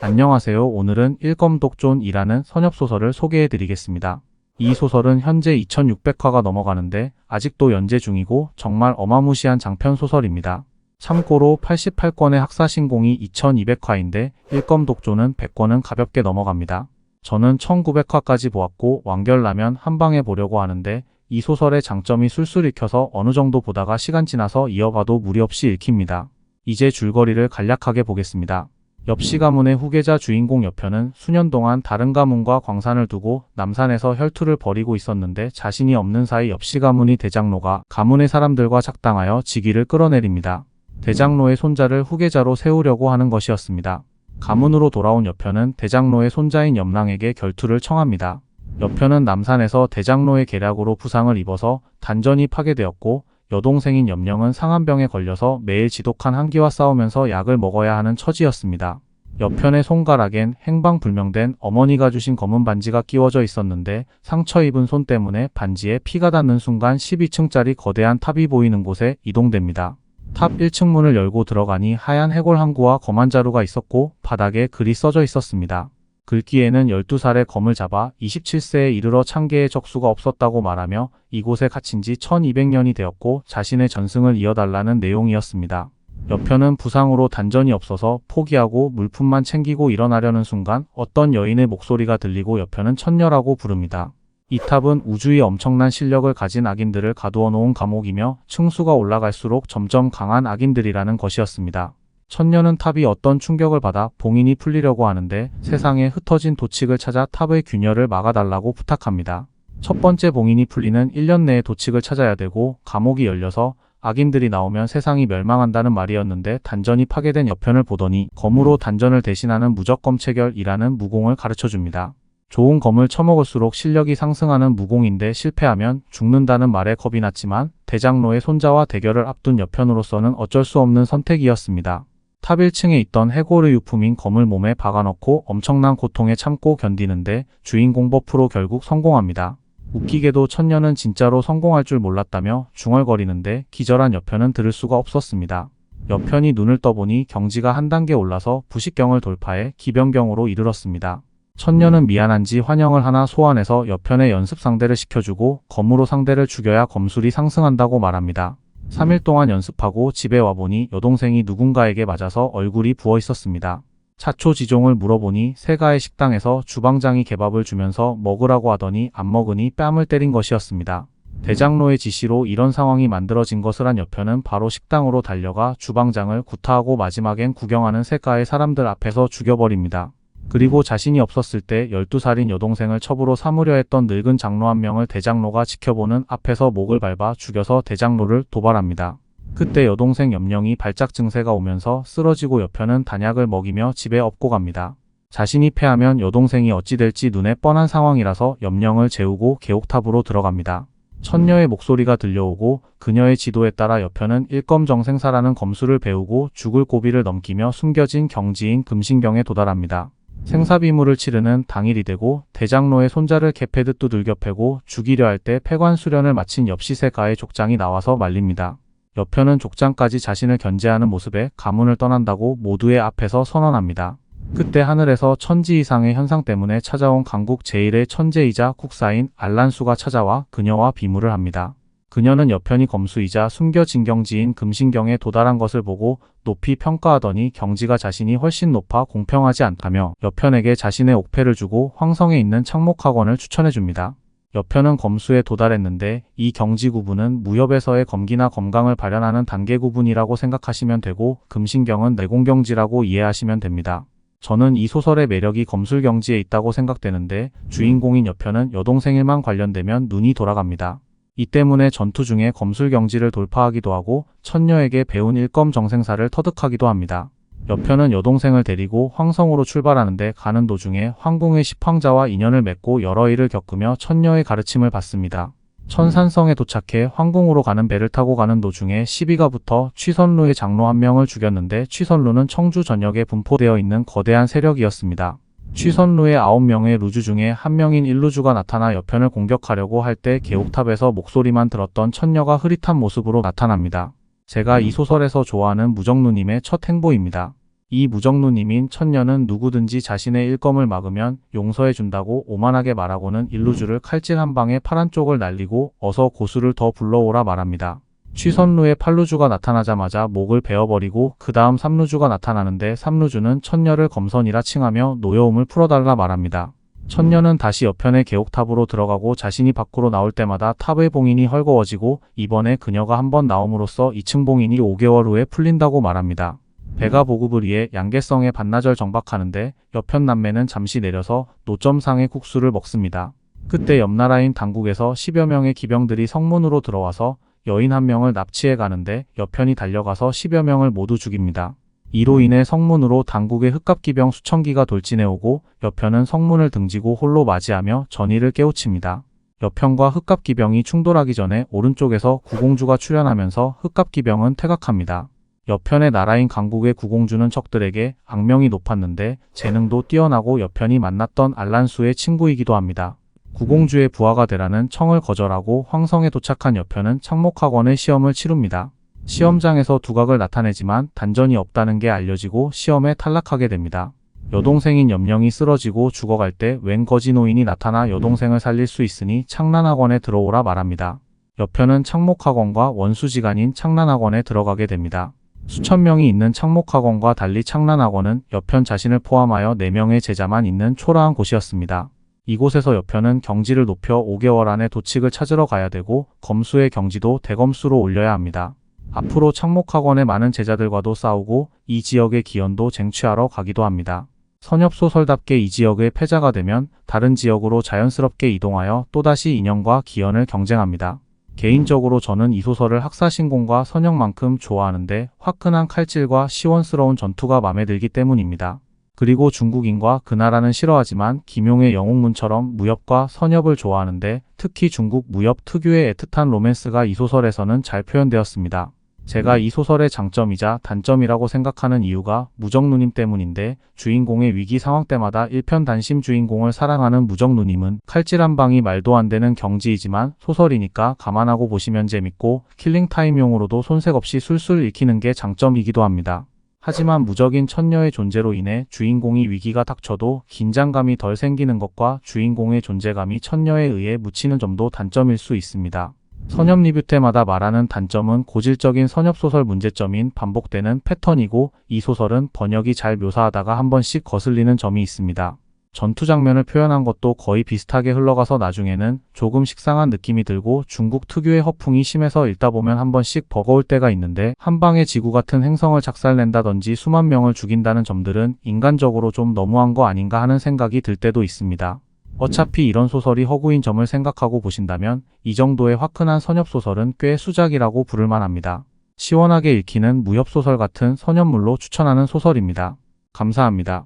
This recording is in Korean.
안녕하세요. 오늘은 일검독존이라는 선엽소설을 소개해드리겠습니다. 이 소설은 현재 2600화가 넘어가는데 아직도 연재 중이고 정말 어마무시한 장편소설입니다. 참고로 88권의 학사신공이 2200화인데 일검독존은 100권은 가볍게 넘어갑니다. 저는 1900화까지 보았고 완결나면 한방에 보려고 하는데 이 소설의 장점이 술술 읽혀서 어느 정도 보다가 시간 지나서 이어가도 무리 없이 읽힙니다. 이제 줄거리를 간략하게 보겠습니다. 엽씨 가문의 후계자 주인공 여편은 수년 동안 다른 가문과 광산을 두고 남산에서 혈투를 벌이고 있었는데 자신이 없는 사이 엽씨 가문의 대장로가 가문의 사람들과 작당하여 직위를 끌어내립니다. 대장로의 손자를 후계자로 세우려고 하는 것이었습니다. 가문으로 돌아온 여편은 대장로의 손자인 염랑에게 결투를 청합니다. 여편은 남산에서 대장로의 계략으로 부상을 입어서 단전이 파괴되었고 여동생인 염령은 상한병에 걸려서 매일 지독한 한기와 싸우면서 약을 먹어야 하는 처지였습니다. 여편의 손가락엔 행방불명된 어머니가 주신 검은 반지가 끼워져 있었는데 상처 입은 손 때문에 반지에 피가 닿는 순간 12층짜리 거대한 탑이 보이는 곳에 이동됩니다. 탑 1층 문을 열고 들어가니 하얀 해골 항구와 검한 자루가 있었고 바닥에 글이 써져 있었습니다. 글귀에는 12살에 검을 잡아 27세에 이르러 창계의 적수가 없었다고 말하며 이곳에 갇힌 지 1200년이 되었고 자신의 전승을 이어달라는 내용이었습니다. 여편은 부상으로 단전이 없어서 포기하고 물품만 챙기고 일어나려는 순간 어떤 여인의 목소리가 들리고 여편은 천녀라고 부릅니다. 이 탑은 우주의 엄청난 실력을 가진 악인들을 가두어 놓은 감옥이며 층수가 올라갈수록 점점 강한 악인들이라는 것이었습니다. 천녀는 탑이 어떤 충격을 받아 봉인이 풀리려고 하는데 세상에 흩어진 도칙을 찾아 탑의 균열을 막아달라고 부탁합니다. 첫 번째 봉인이 풀리는 1년 내에 도칙을 찾아야 되고 감옥이 열려서 악인들이 나오면 세상이 멸망한다는 말이었는데 단전이 파괴된 여편을 보더니 검으로 단전을 대신하는 무적검체결이라는 무공을 가르쳐줍니다. 좋은 검을 처먹을수록 실력이 상승하는 무공인데 실패하면 죽는다는 말에 겁이 났지만 대장로의 손자와 대결을 앞둔 여편으로서는 어쩔 수 없는 선택이었습니다. 탑 1층에 있던 해골의 유품인 검을 몸에 박아넣고 엄청난 고통에 참고 견디는데 주인공 버프로 결국 성공합니다. 웃기게도 천녀는 진짜로 성공할 줄 몰랐다며 중얼거리는데 기절한 여편은 들을 수가 없었습니다. 여편이 눈을 떠보니 경지가 한 단계 올라서 부식경을 돌파해 기변경으로 이르렀습니다. 천녀는 미안한지 환영을 하나 소환해서 여편의 연습 상대를 시켜주고 검으로 상대를 죽여야 검술이 상승한다고 말합니다. 3일 동안 연습하고 집에 와보니 여동생이 누군가에게 맞아서 얼굴이 부어 있었습니다. 차초지종을 물어보니 세가의 식당에서 주방장이 개밥을 주면서 먹으라고 하더니 안 먹으니 뺨을 때린 것이었습니다. 대장로의 지시로 이런 상황이 만들어진 것을 한 여편은 바로 식당으로 달려가 주방장을 구타하고 마지막엔 구경하는 세가의 사람들 앞에서 죽여버립니다. 그리고 자신이 없었을 때 12살인 여동생을 첩으로 삼으려 했던 늙은 장로 한 명을 대장로가 지켜보는 앞에서 목을 밟아 죽여서 대장로를 도발합니다. 그때 여동생 염령이 발작 증세가 오면서 쓰러지고 여편은 단약을 먹이며 집에 업고 갑니다. 자신이 패하면 여동생이 어찌 될지 눈에 뻔한 상황이라서 염령을 재우고 계옥탑으로 들어갑니다. 천녀의 목소리가 들려오고 그녀의 지도에 따라 여편은 일검정생사라는 검술을 배우고 죽을 고비를 넘기며 숨겨진 경지인 금신경에 도달합니다. 생사비무를 치르는 당일이 되고 대장로의 손자를 개패듯 두들겨 패고 죽이려 할 때 폐관 수련을 마친 엽시세가의 족장이 나와서 말립니다. 여편은 족장까지 자신을 견제하는 모습에 가문을 떠난다고 모두의 앞에서 선언합니다. 그때 하늘에서 천지 이상의 현상 때문에 찾아온 강국 제1의 천재이자 국사인 알란수가 찾아와 그녀와 비무를 합니다. 그녀는 여편이 검수이자 숨겨진 경지인 금신경에 도달한 것을 보고 높이 평가하더니 경지가 자신이 훨씬 높아 공평하지 않다며 여편에게 자신의 옥패를 주고 황성에 있는 창목학원을 추천해줍니다. 여편은 검수에 도달했는데 이 경지 구분은 무협에서의 검기나 검강을 발현하는 단계 구분이라고 생각하시면 되고 금신경은 내공경지라고 이해하시면 됩니다. 저는 이 소설의 매력이 검술경지에 있다고 생각되는데 주인공인 여편은 여동생 일만 관련되면 눈이 돌아갑니다. 이 때문에 전투 중에 검술경지를 돌파하기도 하고 천녀에게 배운 일검정생사를 터득하기도 합니다. 여편은 여동생을 데리고 황성으로 출발하는데 가는 도중에 황궁의 십황자와 인연을 맺고 여러 일을 겪으며 천녀의 가르침을 받습니다. 천산성에 도착해 황궁으로 가는 배를 타고 가는 도중에 시비가 붙어 취선루의 장로 한 명을 죽였는데 취선루는 청주 전역에 분포되어 있는 거대한 세력이었습니다. 취선루의 9명의 루주 중에 한 명인 일루주가 나타나 여편을 공격하려고 할 때 계옥탑에서 목소리만 들었던 천녀가 흐릿한 모습으로 나타납니다. 제가 이 소설에서 좋아하는 무정누님의 첫 행보입니다. 이 무정누님인 천녀는 누구든지 자신의 일검을 막으면 용서해준다고 오만하게 말하고는 일루주를 칼질 한 방에 파란 쪽을 날리고 어서 고수를 더 불러오라 말합니다. 취선루에 팔루주가 나타나자마자 목을 베어버리고 그 다음 삼루주가 나타나는데 삼루주는 천녀를 검선이라 칭하며 노여움을 풀어달라 말합니다. 천녀는 다시 옆편의 계옥탑으로 들어가고 자신이 밖으로 나올 때마다 탑의 봉인이 헐거워지고 이번에 그녀가 한번 나옴으로써 2층 봉인이 5개월 후에 풀린다고 말합니다. 배가 보급을 위해 양계성에 반나절 정박하는데 옆편 남매는 잠시 내려서 노점상의 국수를 먹습니다. 그때 옆나라인 당국에서 10여 명의 기병들이 성문으로 들어와서 여인 한 명을 납치해 가는데 옆편이 달려가서 10여 명을 모두 죽입니다. 이로 인해 성문으로 당국의 흑갑기병 수천 기가 돌진해 오고 옆편은 성문을 등지고 홀로 맞이하며 전의를 깨우칩니다. 옆편과 흑갑기병이 충돌하기 전에 오른쪽에서 구공주가 출현하면서 흑갑기병은 퇴각합니다. 옆편의 나라인 강국의 구공주는 적들에게 악명이 높았는데 재능도 뛰어나고 옆편이 만났던 알란수의 친구이기도 합니다. 구공주의 부하가 되라는 청을 거절하고 황성에 도착한 옆편은 창목학원의 시험을 치릅니다. 시험장에서 두각을 나타내지만 단전이 없다는 게 알려지고 시험에 탈락하게 됩니다. 여동생인 염령이 쓰러지고 죽어갈 때 웬 거지노인이 나타나 여동생을 살릴 수 있으니 창란학원에 들어오라 말합니다. 옆편은 창목학원과 원수지간인 창란학원에 들어가게 됩니다. 수천 명이 있는 창목학원과 달리 창란학원은 옆편 자신을 포함하여 4명의 제자만 있는 초라한 곳이었습니다. 이곳에서 옆편은 경지를 높여 5개월 안에 도칙을 찾으러 가야 되고 검수의 경지도 대검수로 올려야 합니다. 앞으로 창목학원의 많은 제자들과도 싸우고 이 지역의 기원도 쟁취하러 가기도 합니다. 선엽소설답게 이 지역의 패자가 되면 다른 지역으로 자연스럽게 이동하여 또다시 인연과 기원을 경쟁합니다. 개인적으로 저는 이 소설을 학사신공과 선영만큼 좋아하는데 화끈한 칼질과 시원스러운 전투가 마음에 들기 때문입니다. 그리고 중국인과 그 나라는 싫어하지만 김용의 영웅문처럼 무협과 선엽을 좋아하는데 특히 중국 무협 특유의 애틋한 로맨스가 이 소설에서는 잘 표현되었습니다. 제가 이 소설의 장점이자 단점이라고 생각하는 이유가 무정누님 때문인데 주인공의 위기 상황 때마다 일편단심 주인공을 사랑하는 무정누님은 칼질 한 방이 말도 안 되는 경지이지만 소설이니까 감안하고 보시면 재밌고 킬링타임용으로도 손색 없이 술술 읽히는 게 장점이기도 합니다. 하지만 무적인 천녀의 존재로 인해 주인공이 위기가 닥쳐도 긴장감이 덜 생기는 것과 주인공의 존재감이 천녀에 의해 묻히는 점도 단점일 수 있습니다. 선엽 리뷰 때마다 말하는 단점은 고질적인 선엽소설 문제점인 반복되는 패턴이고 이 소설은 번역이 잘 묘사하다가 한 번씩 거슬리는 점이 있습니다. 전투 장면을 표현한 것도 거의 비슷하게 흘러가서 나중에는 조금 식상한 느낌이 들고 중국 특유의 허풍이 심해서 읽다 보면 한 번씩 버거울 때가 있는데 한방에 지구 같은 행성을 작살낸다든지 수만 명을 죽인다는 점들은 인간적으로 좀 너무한 거 아닌가 하는 생각이 들 때도 있습니다. 어차피 이런 소설이 허구인 점을 생각하고 보신다면 이 정도의 화끈한 선엽소설은 꽤 수작이라고 부를 만합니다. 시원하게 읽히는 무협소설 같은 선엽물로 추천하는 소설입니다. 감사합니다.